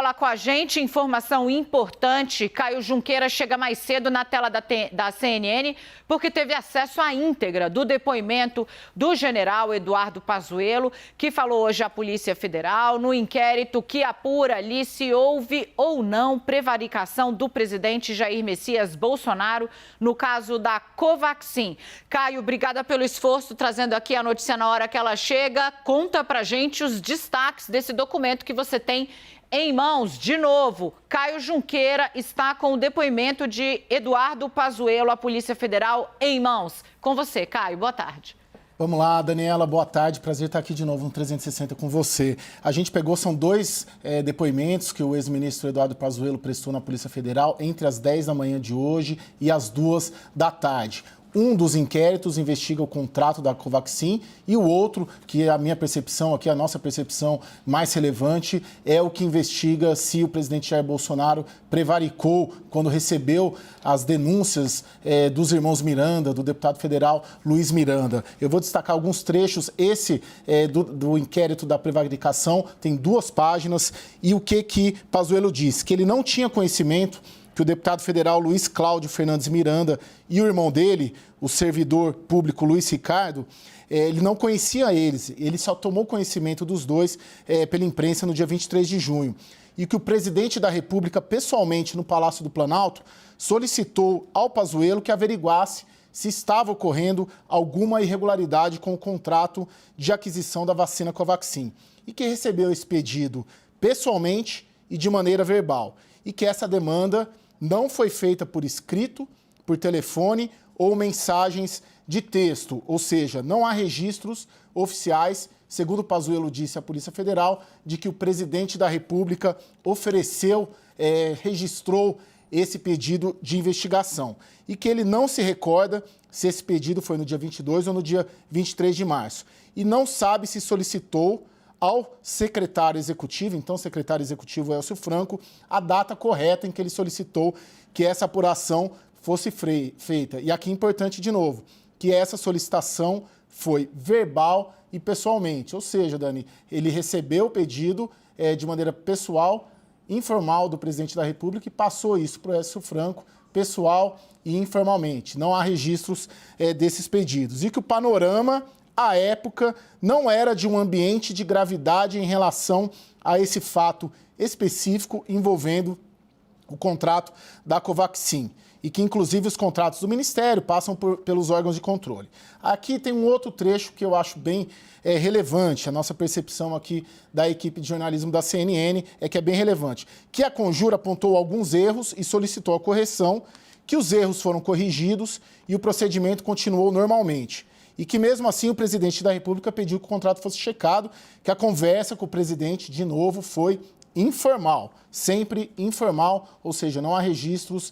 falar com a gente. Informação importante: Caio Junqueira chega mais cedo na tela da CNN porque teve acesso à íntegra do depoimento do general Eduardo Pazuello, que falou hoje à Polícia Federal no inquérito que apura ali se houve ou não prevaricação do presidente Jair Messias Bolsonaro no caso da Covaxin. Caio, obrigada pelo esforço, trazendo aqui a notícia na hora que ela chega. Conta pra gente os destaques desse documento que você tem em mãos. De novo, Caio Junqueira está com o depoimento de Eduardo Pazuello, a Polícia Federal, em mãos. Com você, Caio. Boa tarde. Vamos lá, Daniela, boa tarde. Prazer estar aqui de novo no 360 com você. A gente pegou, são dois depoimentos que o ex-ministro Eduardo Pazuello prestou na Polícia Federal entre as 10 da manhã de hoje e as 2 da tarde. Um dos inquéritos investiga o contrato da Covaxin e o outro, que é a minha percepção aqui, a nossa percepção mais relevante, é o que investiga se o presidente Jair Bolsonaro prevaricou quando recebeu as denúncias dos irmãos Miranda, do deputado federal Luiz Miranda. Eu vou destacar alguns trechos. Esse do inquérito da prevaricação tem 2 páginas e o que Pazuello disse? Que ele não tinha conhecimento que o deputado federal Luiz Cláudio Fernandes Miranda e o irmão dele, o servidor público Luiz Ricardo, ele não conhecia eles, ele só tomou conhecimento dos dois pela imprensa no dia 23 de junho. E que o presidente da República, pessoalmente, no Palácio do Planalto, solicitou ao Pazuello que averiguasse se estava ocorrendo alguma irregularidade com o contrato de aquisição da vacina Covaxin. E que recebeu esse pedido pessoalmente e de maneira verbal. E que essa demanda não foi feita por escrito, por telefone ou mensagens de texto, ou seja, não há registros oficiais, segundo Pazuello disse à Polícia Federal, de que o presidente da República ofereceu, registrou esse pedido de investigação. E que ele não se recorda se esse pedido foi no dia 22 ou no dia 23 de março. E não sabe se solicitou ao secretário executivo, então secretário executivo Elcio Franco, a data correta em que ele solicitou que essa apuração fosse feita. E aqui é importante de novo, que essa solicitação foi verbal e pessoalmente, ou seja, Dani, ele recebeu o pedido de maneira pessoal, informal do presidente da República e passou isso para o Elcio Franco, pessoal e informalmente. Não há registros desses pedidos. E que o panorama, à época, não era de um ambiente de gravidade em relação a esse fato específico envolvendo o contrato da Covaxin. E que, inclusive, os contratos do Ministério passam pelos órgãos de controle. Aqui tem um outro trecho que eu acho bem relevante. A nossa percepção aqui da equipe de jornalismo da CNN é que é bem relevante. Que a Conjura apontou alguns erros e solicitou a correção, que os erros foram corrigidos e o procedimento continuou normalmente. E que, mesmo assim, o presidente da República pediu que o contrato fosse checado, que a conversa com o presidente, de novo, foi informal, sempre informal, ou seja, não há registros,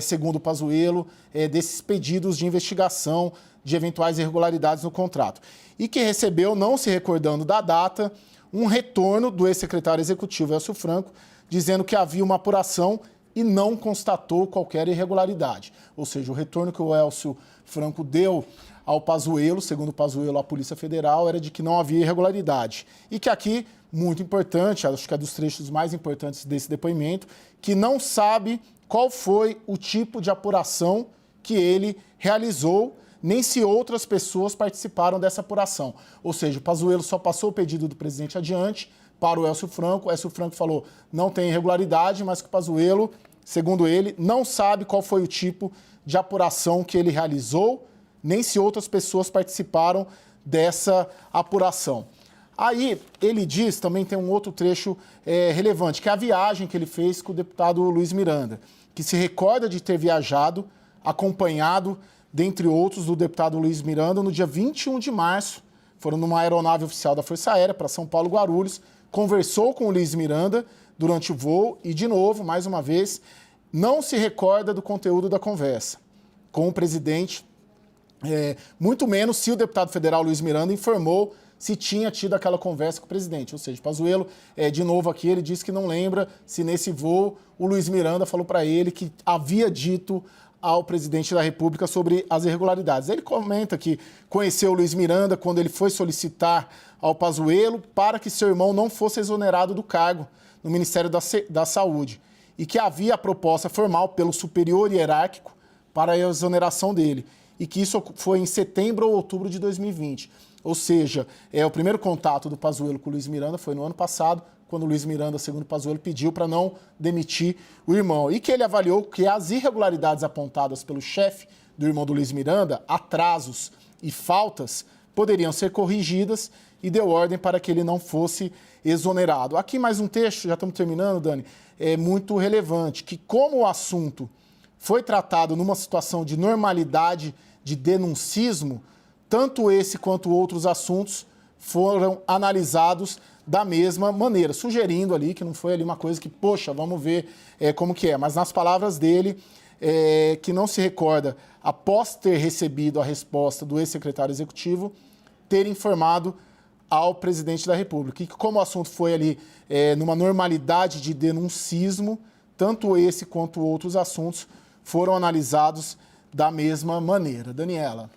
segundo o Pazuello, desses pedidos de investigação de eventuais irregularidades no contrato. E que recebeu, não se recordando da data, um retorno do ex-secretário executivo Elcio Franco, dizendo que havia uma apuração e não constatou qualquer irregularidade. Ou seja, o retorno que o Elcio Franco deu ao Pazuello, segundo o Pazuello, à Polícia Federal, era de que não havia irregularidade. E que aqui, muito importante, acho que é dos trechos mais importantes desse depoimento, que não sabe qual foi o tipo de apuração que ele realizou, nem se outras pessoas participaram dessa apuração. Ou seja, o Pazuello só passou o pedido do presidente adiante para o Elcio Franco. O Elcio Franco falou não tem irregularidade, mas que o Pazuello, segundo ele, não sabe qual foi o tipo de apuração que ele realizou, nem se outras pessoas participaram dessa apuração. Aí ele diz, também tem um outro trecho relevante, que é a viagem que ele fez com o deputado Luiz Miranda, que se recorda de ter viajado, acompanhado, dentre outros, do deputado Luiz Miranda, no dia 21 de março, foram numa aeronave oficial da Força Aérea para São Paulo, Guarulhos, conversou com o Luiz Miranda durante o voo e, de novo, mais uma vez, não se recorda do conteúdo da conversa com o presidente, muito menos se o deputado federal Luiz Miranda informou se tinha tido aquela conversa com o presidente. Ou seja, Pazuello, de novo aqui, ele disse que não lembra se nesse voo o Luiz Miranda falou para ele que havia dito ao presidente da República sobre as irregularidades. Ele comenta que conheceu o Luiz Miranda quando ele foi solicitar ao Pazuello para que seu irmão não fosse exonerado do cargo no Ministério da Saúde e que havia a proposta formal pelo superior hierárquico para a exoneração dele e que isso foi em setembro ou outubro de 2020. Ou seja, o primeiro contato do Pazuello com o Luiz Miranda foi no ano passado, quando o Luiz Miranda, segundo o Pazuello, pediu para não demitir o irmão. E que ele avaliou que as irregularidades apontadas pelo chefe do irmão do Luiz Miranda, atrasos e faltas, poderiam ser corrigidas e deu ordem para que ele não fosse exonerado. Aqui mais um texto, já estamos terminando, Dani, é muito relevante, que como o assunto foi tratado numa situação de normalidade, de denuncismo, tanto esse quanto outros assuntos foram analisados da mesma maneira, sugerindo ali que não foi ali uma coisa que, poxa, vamos ver como que é. Mas nas palavras dele, que não se recorda, após ter recebido a resposta do ex-secretário executivo, ter informado ao presidente da República. E que como o assunto foi ali numa normalidade de denuncismo, tanto esse quanto outros assuntos foram analisados da mesma maneira. Daniela.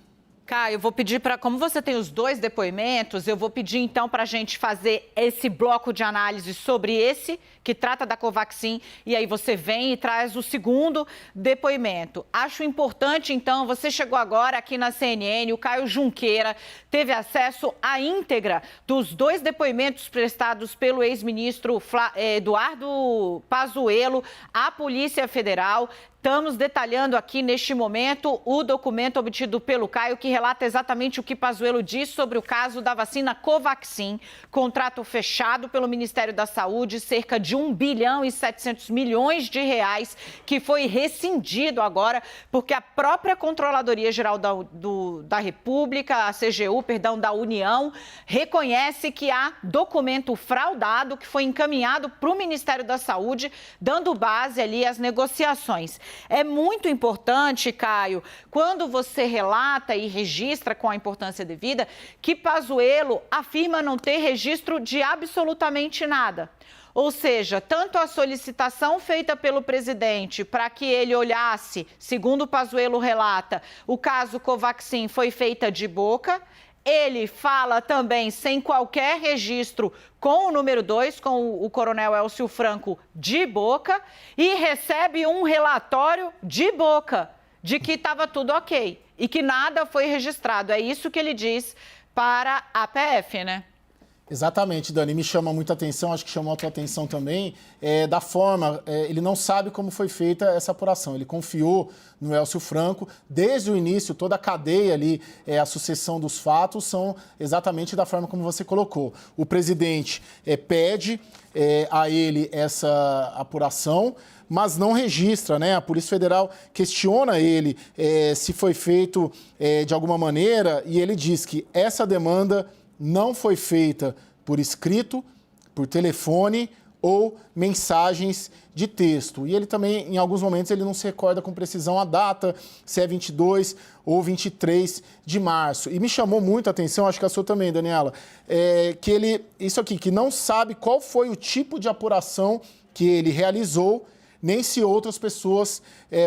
Caio, eu vou pedir para, como você tem os dois depoimentos, eu vou pedir então para a gente fazer esse bloco de análise sobre esse, que trata da Covaxin, e aí você vem e traz o segundo depoimento. Acho importante, então, você chegou agora aqui na CNN, o Caio Junqueira teve acesso à íntegra dos dois depoimentos prestados pelo ex-ministro Eduardo Pazuello à Polícia Federal. Estamos detalhando aqui, neste momento, o documento obtido pelo Caio, que relata exatamente o que Pazuello diz sobre o caso da vacina Covaxin, contrato fechado pelo Ministério da Saúde, cerca de 1 bilhão e 700 milhões de reais, que foi rescindido agora, porque a própria Controladoria Geral da República, a CGU, da União, reconhece que há documento fraudado que foi encaminhado para o Ministério da Saúde, dando base ali às negociações. É muito importante, Caio, quando você relata e registra com a importância devida, que Pazuello afirma não ter registro de absolutamente nada. Ou seja, tanto a solicitação feita pelo presidente para que ele olhasse, segundo o Pazuello relata, o caso Covaxin foi feita de boca. Ele fala também sem qualquer registro com o número 2, com o coronel Elcio Franco, de boca, e recebe um relatório de boca de que estava tudo ok e que nada foi registrado. É isso que ele diz para a PF, né? Exatamente, Dani. Me chama muita atenção, acho que chamou a tua atenção também, da forma, ele não sabe como foi feita essa apuração. Ele confiou no Elcio Franco. Desde o início, toda a cadeia ali, a sucessão dos fatos são exatamente da forma como você colocou. O presidente pede a ele essa apuração, mas não registra, né? A Polícia Federal questiona ele se foi feito de alguma maneira e ele diz que essa demanda não foi feita por escrito, por telefone ou mensagens de texto. E ele também, em alguns momentos, ele não se recorda com precisão a data, se é 22 ou 23 de março. E me chamou muito a atenção, acho que a sua também, Daniela, que ele, isso aqui, que não sabe qual foi o tipo de apuração que ele realizou, nem se outras pessoas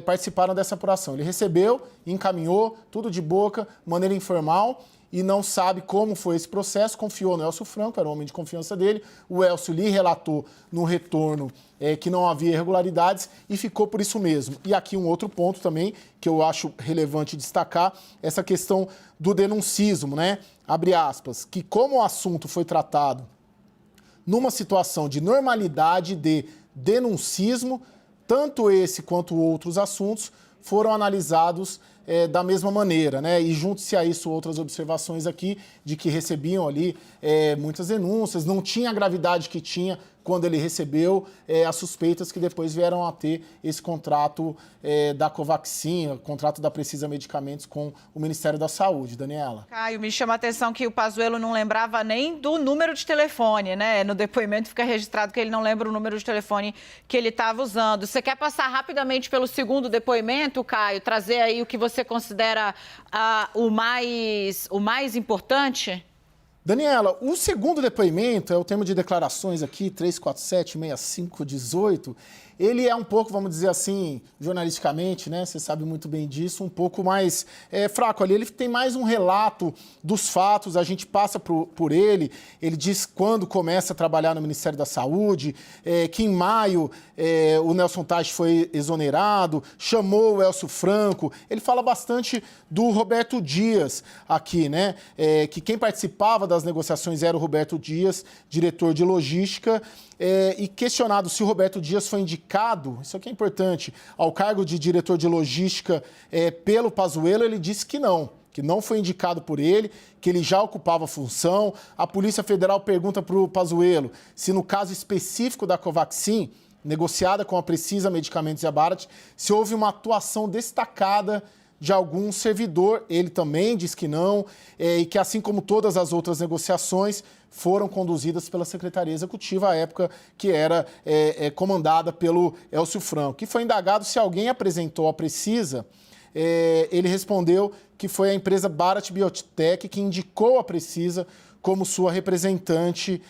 participaram dessa apuração. Ele recebeu, encaminhou, tudo de boca, maneira informal, e não sabe como foi esse processo, confiou no Elcio Franco, era o homem de confiança dele, o Elcio lhe relatou no retorno que não havia irregularidades e ficou por isso mesmo. E aqui um outro ponto também, que eu acho relevante destacar, essa questão do denuncismo, né? Abre aspas, que como o assunto foi tratado numa situação de normalidade de denuncismo, tanto esse quanto outros assuntos foram analisados da mesma maneira, né? E junte-se a isso outras observações aqui de que recebiam ali muitas denúncias, não tinha a gravidade que tinha quando ele recebeu as suspeitas que depois vieram a ter esse contrato da Covaxin, o contrato da Precisa Medicamentos com o Ministério da Saúde. Daniela. Caio, me chama a atenção que o Pazuello não lembrava nem do número de telefone, né? No depoimento fica registrado que ele não lembra o número de telefone que ele estava usando. Você quer passar rapidamente pelo segundo depoimento, Caio? Trazer aí o que você considera o mais importante? Daniela, o segundo depoimento, é o termo de declarações aqui, 347-6518, ele é um pouco, vamos dizer assim, jornalisticamente, né? Você sabe muito bem disso, um pouco mais fraco ali. Ele tem mais um relato dos fatos, a gente passa por ele. Ele diz quando começa a trabalhar no Ministério da Saúde, que em maio o Nelson Teich foi exonerado, chamou o Elcio Franco. Ele fala bastante do Roberto Dias aqui, né? Que quem participava das negociações era o Roberto Dias, diretor de logística, e questionado se o Roberto Dias foi indicado, isso aqui é importante, ao cargo de diretor de logística pelo Pazuello, ele disse que não foi indicado por ele, que ele já ocupava a função. A Polícia Federal pergunta para o Pazuello se no caso específico da Covaxin, negociada com a Precisa Medicamentos e a Barat, se houve uma atuação destacada de algum servidor. Ele também diz que não, e que assim como todas as outras negociações foram conduzidas pela Secretaria Executiva à época que era comandada pelo Elcio Franco. Que foi indagado se alguém apresentou a Precisa, ele respondeu que foi a empresa Barat Biotech que indicou a Precisa como sua representante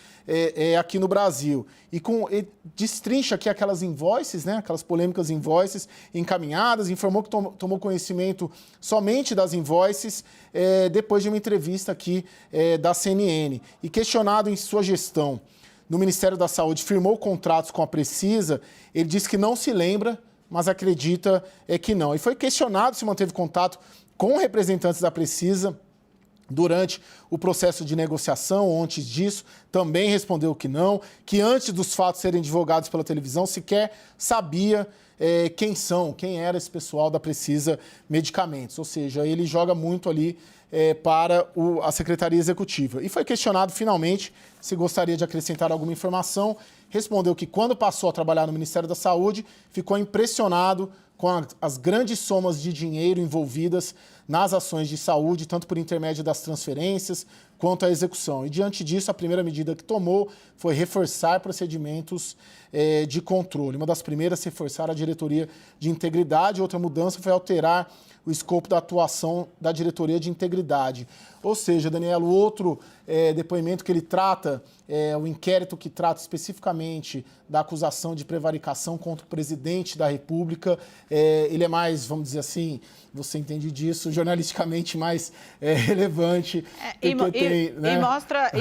aqui no Brasil. E destrincha aqui aquelas invoices, né, aquelas polêmicas invoices encaminhadas, informou que tomou conhecimento somente das invoices depois de uma entrevista aqui da CNN. E questionado em sua gestão no Ministério da Saúde, firmou contratos com a Precisa, ele disse que não se lembra, mas acredita que não. E foi questionado se manteve contato com representantes da Precisa durante o processo de negociação, ou antes disso, também respondeu que não, que antes dos fatos serem divulgados pela televisão, sequer sabia quem era esse pessoal da Precisa Medicamentos. Ou seja, ele joga muito ali para a Secretaria Executiva. E foi questionado, finalmente, se gostaria de acrescentar alguma informação. Respondeu que, quando passou a trabalhar no Ministério da Saúde, ficou impressionado com as grandes somas de dinheiro envolvidas nas ações de saúde, tanto por intermédio das transferências quanto a execução. E, diante disso, a primeira medida que tomou foi reforçar procedimentos de controle. Uma das primeiras, reforçar a diretoria de integridade. Outra mudança foi alterar o escopo da atuação da diretoria de integridade. Ou seja, Daniela, o outro depoimento que ele trata, o inquérito que trata especificamente da acusação de prevaricação contra o presidente da República, ele é mais, vamos dizer assim, você entende disso, jornalisticamente mais relevante. E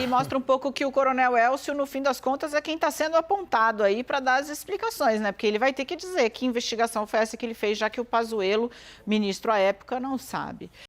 mostra um pouco que o Coronel Elcio, no fim das contas, é quem está sendo apontado aí para dar as explicações, né? Porque ele vai ter que dizer que investigação foi essa que ele fez, já que o Pazuello, ministro à época, não sabe.